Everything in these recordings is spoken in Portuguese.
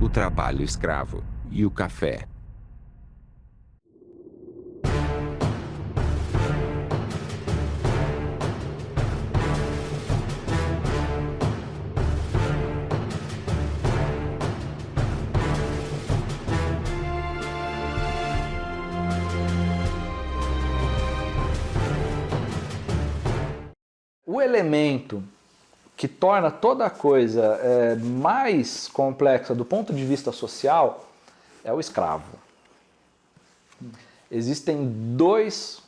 o trabalho escravo e o café. O elemento que torna toda a coisa mais complexa do ponto de vista social é o escravo. Existem dois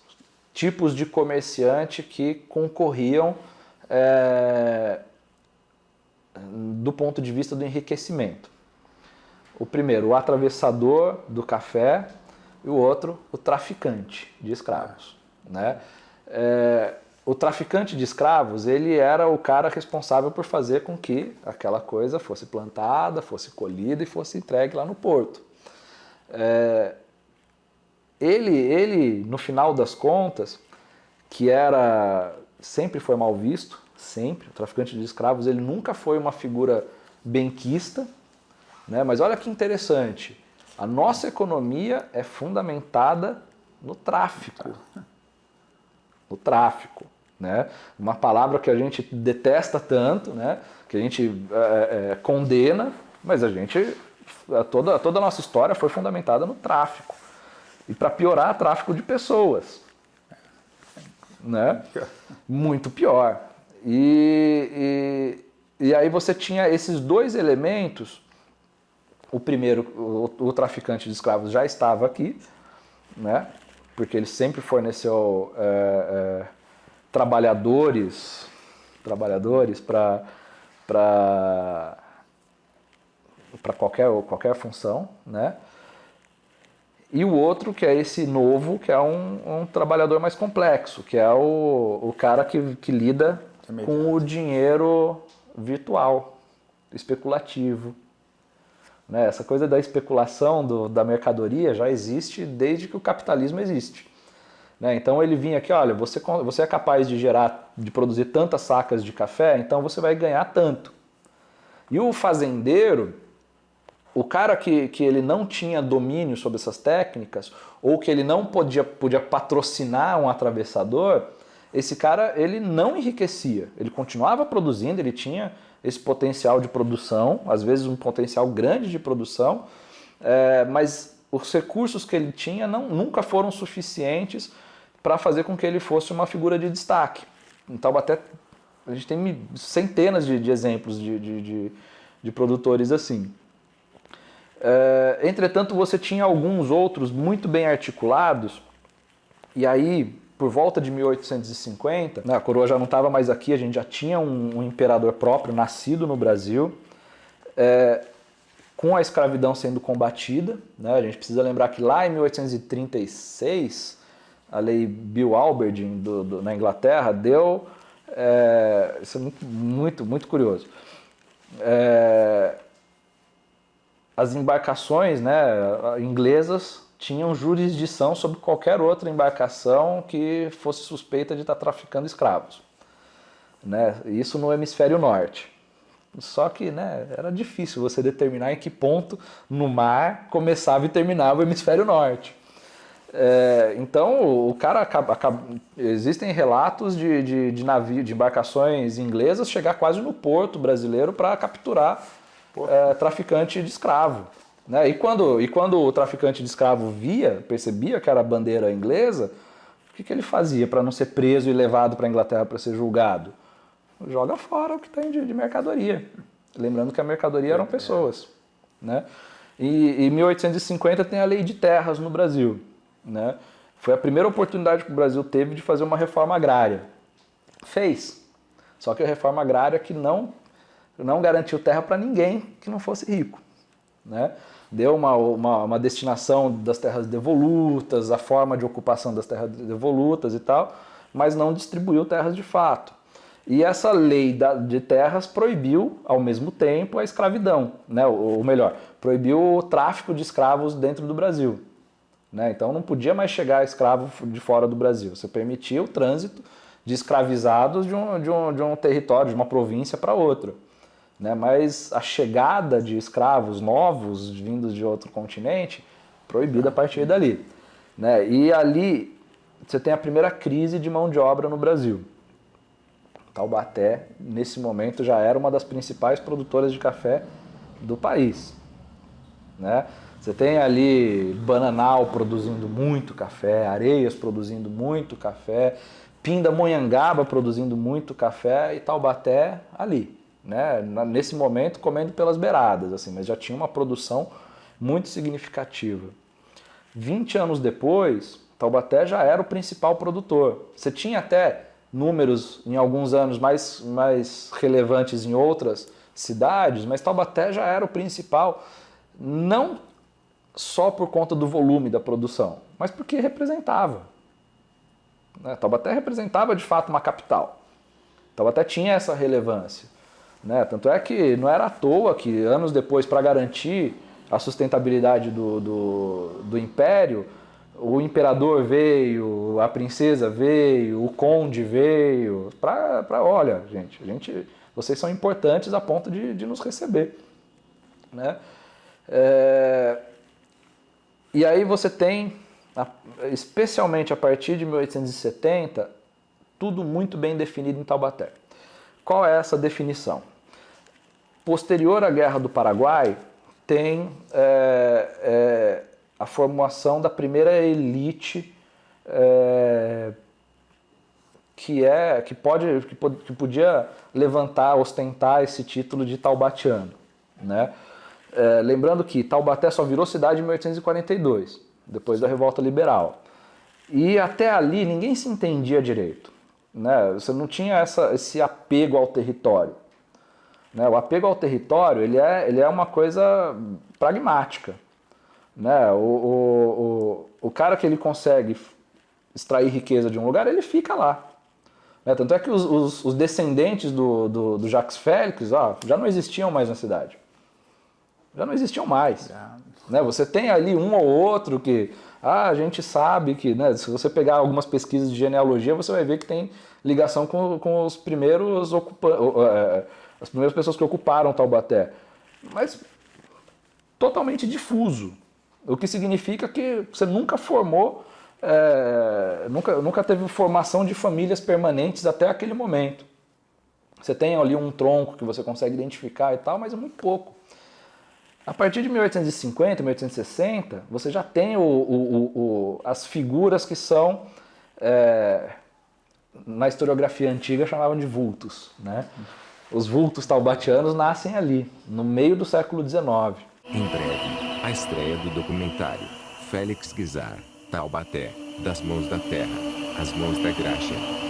tipos de comerciante que concorriam do ponto de vista do enriquecimento. O primeiro, o atravessador do café, e o outro, o traficante de escravos, né? O traficante de escravos, ele era o cara responsável por fazer com que aquela coisa fosse plantada, fosse colhida e fosse entregue lá no porto. Ele, no final das contas, que sempre foi mal visto, sempre, o traficante de escravos, ele nunca foi uma figura benquista, né? Mas olha que interessante, a nossa economia é fundamentada no tráfico. No tráfico. Né? Uma palavra que a gente detesta tanto, né? Que a gente condena, mas toda a nossa história foi fundamentada no tráfico. E para piorar, tráfico de pessoas. Né? Muito pior. E aí você tinha esses dois elementos. O primeiro, o traficante de escravos já estava aqui, né? Porque ele sempre forneceu trabalhadores para qualquer função, né? E o outro, que é esse novo, que é um trabalhador mais complexo, que é o cara que lida com o dinheiro virtual, especulativo. Né? Essa coisa da especulação da mercadoria já existe desde que o capitalismo existe. Né? Então ele vinha aqui, olha, você é capaz de produzir tantas sacas de café, então você vai ganhar tanto. E o fazendeiro, o cara que ele não tinha domínio sobre essas técnicas, ou que ele não podia patrocinar um atravessador, esse cara ele não enriquecia, ele continuava produzindo, ele tinha esse potencial de produção, às vezes um potencial grande de produção, mas os recursos que ele tinha nunca foram suficientes para fazer com que ele fosse uma figura de destaque. Então até a gente tem centenas de exemplos de produtores assim. Entretanto, você tinha alguns outros muito bem articulados, e aí, por volta de 1850, né, a coroa já não estava mais aqui, a gente já tinha um imperador próprio, nascido no Brasil, com a escravidão sendo combatida. Né, a gente precisa lembrar que lá em 1836, a lei Bill Alberdin na Inglaterra deu... isso é muito curioso. As embarcações, né, inglesas tinham jurisdição sobre qualquer outra embarcação que fosse suspeita de estar traficando escravos. Né? Isso no hemisfério norte. Só que, né, era difícil você determinar em que ponto no mar começava e terminava o hemisfério norte. Então o cara existem relatos de navio, de embarcações inglesas chegar quase no porto brasileiro para capturar traficante de escravo. Né? E quando o traficante de escravo percebia que era a bandeira inglesa, o que ele fazia para não ser preso e levado para a Inglaterra para ser julgado? Joga fora o que tem de mercadoria. Lembrando que a mercadoria eram pessoas. Né? E em 1850 tem a lei de terras no Brasil. Né? Foi a primeira oportunidade que o Brasil teve de fazer uma reforma agrária. Fez. Só que a reforma agrária que não garantiu terra para ninguém que não fosse rico. Né? Deu uma destinação das terras devolutas, a forma de ocupação das terras devolutas e tal, mas não distribuiu terras de fato. E essa lei de terras proibiu, ao mesmo tempo, a escravidão, né? Ou melhor, proibiu o tráfico de escravos dentro do Brasil. Né? Então não podia mais chegar escravo de fora do Brasil. Você permitia o trânsito de escravizados de um território, de uma província para outra. né? Mas a chegada de escravos novos vindos de outro continente, proibida a partir dali, né? E ali você tem a primeira crise de mão de obra no Brasil. Taubaté, nesse momento, já era uma das principais produtoras de café do país, né? Você tem ali Bananal produzindo muito café, Areias produzindo muito café, Pindamonhangaba produzindo muito café e Taubaté ali, né? Nesse momento comendo pelas beiradas, assim, mas já tinha uma produção muito significativa. 20 anos depois, Taubaté já era o principal produtor. Você tinha até números em alguns anos mais relevantes em outras cidades, mas Taubaté já era o principal, não só por conta do volume da produção, mas porque representava. Taubaté representava de fato uma capital. Taubaté tinha essa relevância, né? Tanto é que não era à toa que anos depois, para garantir a sustentabilidade do império, o imperador veio, a princesa veio, o conde veio, olha, gente, vocês são importantes a ponto de nos receber, né? E aí você tem, especialmente a partir de 1870, tudo muito bem definido em Taubaté. Qual é essa definição? Posterior à Guerra do Paraguai, tem a formação da primeira elite que podia levantar, ostentar esse título de taubatiano, né? Lembrando que Taubaté só virou cidade em 1842, depois da Revolta Liberal. E até ali ninguém se entendia direito, né? Você não tinha esse apego ao território, né? O apego ao território ele é uma coisa pragmática, né? O cara que ele consegue extrair riqueza de um lugar, ele fica lá, né? Tanto é que os descendentes do Jacques Félix já não existiam mais na cidade. Já não existiam mais. Né? Você tem ali um ou outro que a gente sabe que, né, se você pegar algumas pesquisas de genealogia, você vai ver que tem ligação com os primeiros as primeiras pessoas que ocuparam Taubaté. Mas totalmente difuso. O que significa que você nunca formou, nunca teve formação de famílias permanentes até aquele momento. Você tem ali um tronco que você consegue identificar e tal, mas é muito pouco. A partir de 1850, 1860, você já tem as figuras que são, na historiografia antiga, chamavam de vultos, né? Os vultos taubatianos nascem ali, no meio do século XIX. Em breve, a estreia do documentário Félix Guizar, Taubaté, das mãos da terra, às mãos da graxa.